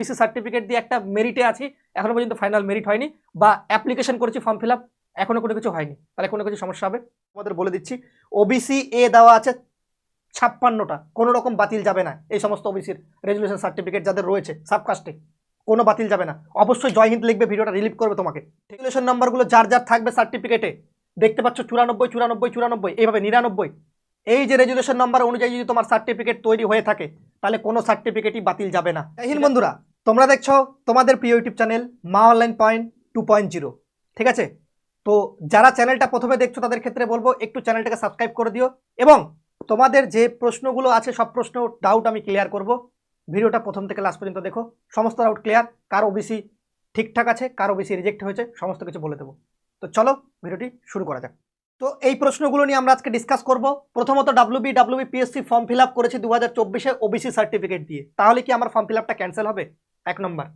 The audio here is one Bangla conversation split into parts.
ওবিসি সার্টিফিকেট দিয়ে একটা মেরিটে আছি, এখনো পর্যন্ত ফাইনাল মেরিট হয়নি, বা অ্যাপ্লিকেশন করেছি ফর্ম ফিল আপ, এখনো কোনো কিছু হয়নি, তাহলে কোনো কিছু সমস্যা হবে? তোমাদের বলে দিচ্ছি, ওবিসি এ দেওয়া আছে 56টা, কোনো রকম বাতিল যাবে না। এই সমস্ত ওবিসির রেজুলেশন সার্টিফিকেট যাদের রয়েছে সাবকাস্টে, কোনো বাতিল যাবে না। অবশ্যই জয় হিন্দ লিখবে, ভিডিওটা রিলিভ করবে তোমাকে। রেজুলেশন নাম্বারগুলো যার যার থাকবে সার্টিফিকেটে, দেখতে পাচ্ছ 94 94 94, এইভাবে 99। এই যে রেজুলেশন নাম্বার অনুযায়ী যদি তোমার সার্টিফিকেট তৈরি হয়ে থাকে, তাহলে কোনো সার্টিফিকেটই বাতিল যাবে না। জয় হিন্দ বন্ধুরা, তোমরা দেখছো তোমাদের প্রিয় ইউটিউব চ্যানেল মা অনলাইন পয়েন্ট 2.0। ঠিক আছে, তো যারা চ্যানেলটা প্রথমে দেখছো তাদের ক্ষেত্রে বলবো একটু চ্যানেলটাকে সাবস্ক্রাইব করে দিও, এবং তোমাদের যে প্রশ্নগুলো আছে সব প্রশ্ন ডাউট আমি ক্লিয়ার করব। ভিডিওটা প্রথম থেকে লাস্ট পর্যন্ত দেখো, সমস্ত ডাউট ক্লিয়ার। কার ওবিসি ঠিকঠাক আছে, কার ওবিসি রিজেক্ট হয়েছে, সমস্ত কিছু বলে দেবো। তো চলো ভিডিওটি শুরু করা যাক। তো এই প্রশ্নগুলো নিয়ে আমরা আজকে ডিসকাস করব। প্রথমত WBPSC ফর্ম ফিল আপ করেছি 2024-এ ওবিসি সার্টিফিকেট দিয়ে, তাহলে কি আমার ফর্ম ফিল আপটা ক্যান্সেল হবে? 1 নম্বর,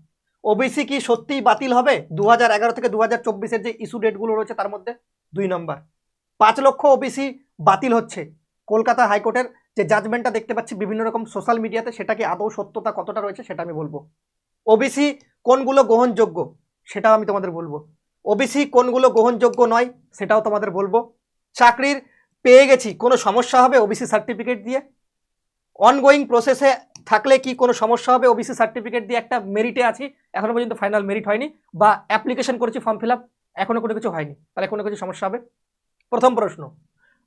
ওবিসি কি সত্যিই বাতিল হবে 2011 থেকে 2024-এর যে ইস্যু ডেটগুলো রয়েছে তার মধ্যে? 2 নম্বর, 5 লক্ষ ওবিসি বাতিল হচ্ছে, কলকাতা হাইকোর্টের যে জাজমেন্টটা দেখতে পাচ্ছি বিভিন্ন রকম সোশ্যাল মিডিয়াতে, সেটা কি আদৌ সত্যতা কতটা রয়েছে সেটা আমি বলবো। ওবিসি কোনগুলো গ্রহণযোগ্য সেটাও আমি তোমাদের বলবো। ওবিসি কোনগুলো গ্রহণযোগ্য নয় সেটাও তোমাদের বলবো। চাকরির পেয়ে গেছি, কোনো সমস্যা হবে ওবিসি সার্টিফিকেট দিয়ে? অনগোয়িং প্রসেসে থাকলে কি কোনো সমস্যা হবে ওবিসি সার্টিফিকেট দিয়ে একটা মেরিটে আছি, এখনো পর্যন্ত ফাইনাল মেরিট হয়নি, বা অ্যাপ্লিকেশন করেছি ফর্ম ফিল আপ, এখনো কোনো কিছু হয়নি, তাহলে কোনো কিছু সমস্যা হবে? প্রথম প্রশ্ন,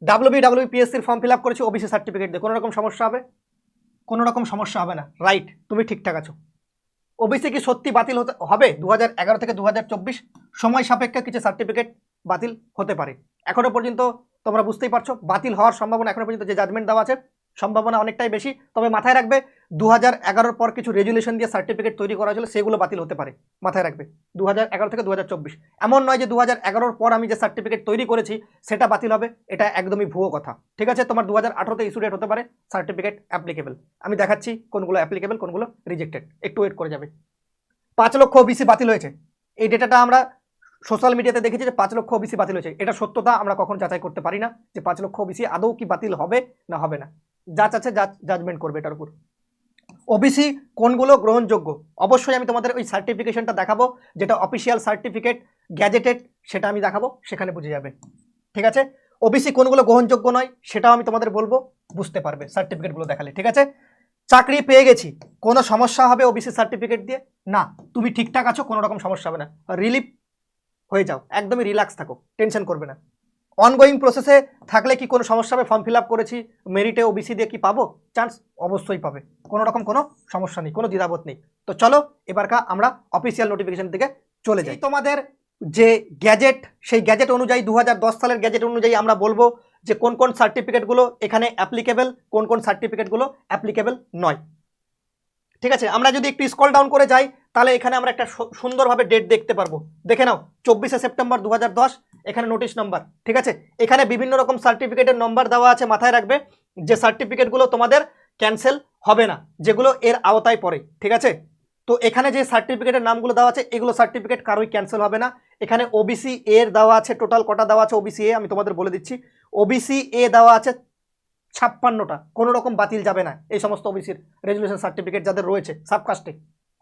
WBPSCর ফর্ম ফিল আপ করেছি ওবিসি সার্টিফিকেট দিয়ে, কোনো রকম সমস্যা হবে? কোনো রকম সমস্যা হবে না, রাইট, তুমি ঠিকঠাক আছো। ওবিসি কি সত্যি বাতিল হবে 2011 থেকে 2024? সময় সাপেক্ষে কিছু সার্টিফিকেট বাতিল হতে পারে। এখনো পর্যন্ত তোমরা বুঝতেই পারছো বাতিল হওয়ার সম্ভাবনা এখনো পর্যন্ত যে জাজমেন্ট দেওয়া আছে সম্ভাবনা অনেকটাই বেশি। তবে মাথায় রাখবে 2011 পর কিছু রেজুলেশন দিয়ে সার্টিফিকেট তৈরি করা হয়েছিল, সেগুলো বাতিল হতে পারে, মাথায় রাখবে। 2011 থেকে 2024 এমন নয় যে 2011 পর আমি যে সার্টিফিকেট তৈরি করেছি সেটা বাতিল হবে, এটা একদমই ভুয়ো কথা। ঠিক আছে, তোমার 2018-তে ইস্যু ডেট হতে পারে, সার্টিফিকেট অ্যাপ্লিকেবল। আমি দেখাচ্ছি কোনগুলো অ্যাপ্লিকেবল কোনগুলো রিজেক্টেড, একটু ওয়েট করে যাবে। 5 লক্ষ ওবিসি বাতিল হয়েছে, এই ডেটাটা আমরা সোশ্যাল মিডিয়াতে দেখেছি যে 5 লক্ষ ওবিসি বাতিল হয়েছে। এটা সত্যতা আমরা কখন যাচাই করতে পারি না যে 5 লক্ষ ওবিসি আদৌ কি বাতিল হবে না হবে না, যাচ আছে জাজমেন্ট করবে এটার উপর। ওবিসি কোনগুলো গ্রহণযোগ্য, অবশ্যই আমি তোমাদের ওই সার্টিফিকেশনটা দেখাবো, যেটা অফিসিয়াল সার্টিফিকেট গ্যাজেটেড, সেটা আমি দেখাবো, সেখানে বুঝে যাবে। ঠিক আছে, ওবিসি কোনগুলো গ্রহণযোগ্য নয় সেটাও আমি তোমাদের বলবো, বুঝতে পারবে সার্টিফিকেটগুলো দেখালে। ঠিক আছে, চাকরি পেয়ে গেছি, কোনো সমস্যা হবে ওবিসি সার্টিফিকেট দিয়ে? না, তুমি ঠিকঠাক আছো, কোনো রকম সমস্যা হবে না, রিলিফ হয়ে যাও, একদমই রিল্যাক্স থাকো, টেনশন করবে না। অনগোয়িং প্রসেসে থাকলে কি কোনো সমস্যা হবে? ফর্ম ফিল আপ করেছি মেরিটে ওবিসি দিয়ে কি পাবো চান্স? অবশ্যই পাবে, কোনো রকম কোনো সমস্যা নেই, কোনো দ্বিধাবোধ নেই। তো চলো এবারকার আমরা অফিসিয়াল নোটিফিকেশন থেকে চলে যাই। তোমাদের যে গ্যাজেট, সেই গ্যাজেট অনুযায়ী 2010 সালের গ্যাজেট অনুযায়ী আমরা বলবো যে কোন কোন সার্টিফিকেটগুলো এখানে অ্যাপ্লিকেবল, কোন কোন সার্টিফিকেটগুলো অ্যাপ্লিকেবল নয়। ঠিক আছে, আমরা যদি একটু স্ক্রল ডাউন করে যাই তাহলে এখানে আমরা একটা সুন্দরভাবে ডেট দেখতে পারবো। দেখে নাও, 24শে সেপ্টেম্বর 2010, এখানে নোটিশ নাম্বার। ঠিক আছে, এখানে বিভিন্ন রকম সার্টিফিকেটের নম্বর দেওয়া আছে, মাথায় রাখবে যে সার্টিফিকেটগুলো তোমাদের ক্যান্সেল হবে না, যেগুলো এর আওতায় পড়ে। ঠিক আছে, তো এখানে যে সার্টিফিকেটের নামগুলো দেওয়া আছে এগুলো সার্টিফিকেট কারোই ক্যান্সেল হবে না। এখানে ওবিসি এর দেওয়া আছে টোটাল কটা দেওয়া আছে, ওবিসি এ আমি তোমাদের বলে দিচ্ছি, ওবিসি এ দেওয়া আছে 56টা, কোনো রকম বাতিল যাবে না। এই সমস্ত ওবিসির রেজুলেশন সার্টিফিকেট যাদের রয়েছে সাবকাস্টে,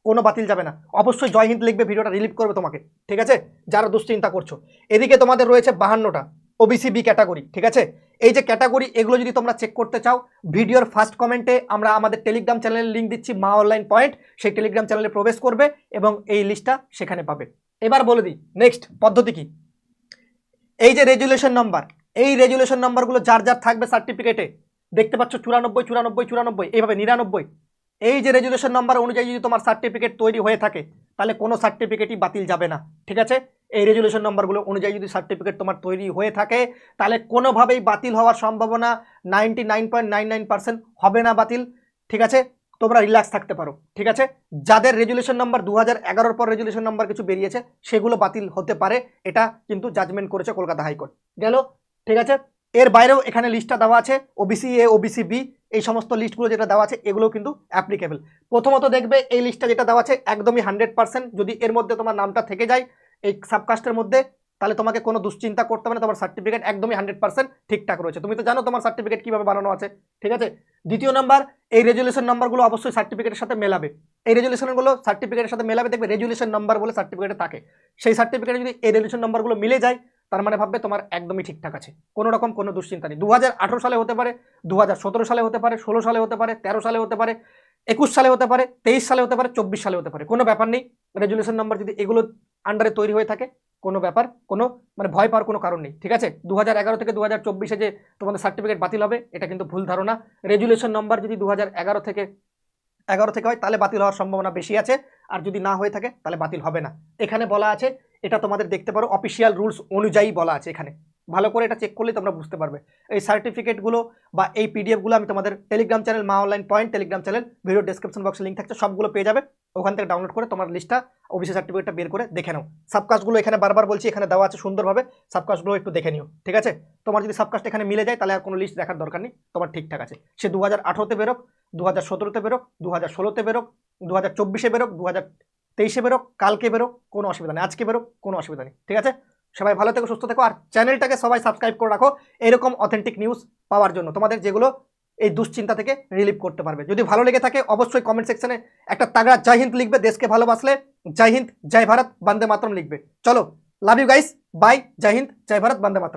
কোনো বাতিল যাবে না। অবশ্যই জয় হিন্দ লিখবে, ভিডিওটা রিলিভ করবে তোমাকে। ঠিক আছে, যারা দুশ্চিন্তা করছো। এদিকে তোমাদের রয়েছে 52টা ওবিসি বি ক্যাটাগরি। ঠিক আছে, এই যে ক্যাটাগরি এগুলো যদি তোমরা চেক করতে চাও, ভিডিওর ফার্স্ট কমেন্টে আমরা আমাদের টেলিগ্রাম চ্যানেলের লিঙ্ক দিচ্ছি, মা অনলাইন পয়েন্ট, সেই টেলিগ্রাম চ্যানেলে প্রবেশ করবে এবং এই লিস্টটা সেখানে পাবে। এবার বলে দিই নেক্সট পদ্ধতি কি। এই যে রেজুলেশন নাম্বার, এই রেজুলেশন নাম্বারগুলো যার যার থাকবে সার্টিফিকেটে, দেখতে পাচ্ছ 94 94 94, এইভাবে 99। এই যে রেজুলেশন নাম্বার অনুযায়ী যদি তোমার সার্টিফিকেট তৈরি হয়ে থাকে, তাহলে কোনো সার্টিফিকেটই বাতিল যাবে না। ঠিক আছে, এই রেজুলেশন নাম্বারগুলো অনুযায়ী যদি সার্টিফিকেট তোমার তৈরি হয়ে থাকে, তাহলে কোনোভাবেই বাতিল হওয়ার সম্ভাবনা 99.99% হবে না বাতিল। ঠিক আছে, তোমরা রিল্যাক্স থাকতে পারো। ঠিক আছে, যাদের রেজুলেশন নাম্বার 2011 পর রেজুলেশন নাম্বার কিছু বেরিয়েছে সেগুলো বাতিল হতে পারে, এটা কিন্তু জাজমেন্ট করেছে কলকাতা হাইকোর্ট। গেল, ঠিক আছে, এর বাইরেও এখানে লিস্টটা দেওয়া আছে, ওবিসি এ ওবিসি বি, এই সমস্ত লিস্টগুলো যেটা দেওয়া আছে এগুলো কিন্তু অ্যাপ্লিকেবল। প্রথমত দেখবে এই লিস্টটা যেটা দেওয়া আছে একদমই 100%, যদি এর মধ্যে তোমার নামটা থেকে যায় এই সাবকাস্টের মধ্যে, তাহলে তোমাকে কোনো দুশ্চিন্তা করতে হবে না, তোমার সার্টিফিকেট একদমই 100% ঠিকঠাক রয়েছে। তুমি তো জানো তোমার সার্টিফিকেট কিভাবে বানানো আছে, ঠিক আছে। দ্বিতীয় নাম্বার, এই রেজুলেশন নাম্বারগুলো অবশ্যই সার্টিফিকেটের সাথে মেলাবে। এই রেজুলেশনগুলো সার্টিফিকেটের সাথে মেলাবে, দেখবে রেজুলেশন নাম্বার বলে সার্টিফিকেটে থাকে। সেই সার্টিফিকেটে যদি এই রেজুলেশন নাম্বারগুলো মিলে যায়, তার মানে ভাববে তোমার একদমই ঠিকঠাক আছে, কোনো রকম কোনো দুশ্চিন্তা নেই। 2018 সালে হতে পারে, 2017 সালে হতে পারে, 16 সালে হতে পারে, 13 সালে হতে পারে, 21 সালে হতে পারে, 23 সালে হতে পারে, 24 সালে হতে পারে, কোনো ব্যাপার নেই। রেজুলেশন নাম্বার যদি এগুলো আন্ডারে তৈরি হয়ে থাকে, কোনো ব্যাপার, কোনো মানে ভয় পাওয়ার কোনো কারণ নেই, ঠিক আছে। 2011 থেকে 2024 যে তোমাদের সার্টিফিকেট বাতিল হবে, এটা কিন্তু ভুল ধারণা। রেজুলেশন নাম্বার যদি 2011 থেকে হয়, তাহলে বাতিল হওয়ার সম্ভাবনা বেশি আছে, আর যদি না হয়ে থাকে তাহলে বাতিল হবে না। এখানে বলা আছে, এটা তোমাদের দেখতে পারো, অফিসিয়াল রুলস অনুযায়ী বলা আছে এখানে, ভালো করে এটা চেক করলে তোমরা বুঝতে পারবে। এই সার্টিফিকেটগুলো বা এই পিডিএফগুলো আমি তোমাদের টেলিগ্রাম চ্যানেল মা online point Telegram channel, video description বক্সে লিঙ্ক থাকছে, সবগুলো পেয়ে যাবে। ওখান থেকে ডাউনলোড করে তোমার লিস্টটা, ওবিসি সার্টিফিকেটটা বের করে দেখে নাও। সাবকাস্টগুলো এখানে বারবার বলছি, এখানে দেওয়া আছে সুন্দরভাবে, সাবকাস্টগুলো একটু দেখে নিও, ঠিক আছে। তোমার যদি সাবকাস্ট এখানে মিলে যায়, তাহলে আর কোনো লিস্ট দেখার দরকার নেই, তোমার ঠিকঠাক আছে। সে 2018-তে বেরোক, 2017-তে বেরোক, 2016-তে বেরোক, 2024-এ বেরোক, 2023-এ বেরোক, কালকে বেরোক, কোনো অসুবিধা নেই, আজকে বেরোক, কোনো অসুবিধা নেই, ঠিক আছে। সবাই ভালো থেকো, সুস্থ থেকো, আর চ্যানেলটাকে সবাই সাবস্ক্রাইব করে রাখো এরকম অথেন্টিক নিউজ পাওয়ার জন্য, তোমাদের যেগুলো এই দুশ্চিন্তা থেকে রিলিভ করতে পারবে। যদি ভালো লেগে থাকে অবশ্যই কমেন্ট সেকশনে একটা তাগড়া জয় হিন্দ লিখবে, দেশকে ভালোবাসলে জয় হিন্দ জয় ভারত বন্দে মাতরম লিখবে। চলো, লাভ ইউ গাইস, বাই, জয় হিন্দ জয় ভারত বন্দে মাতরম।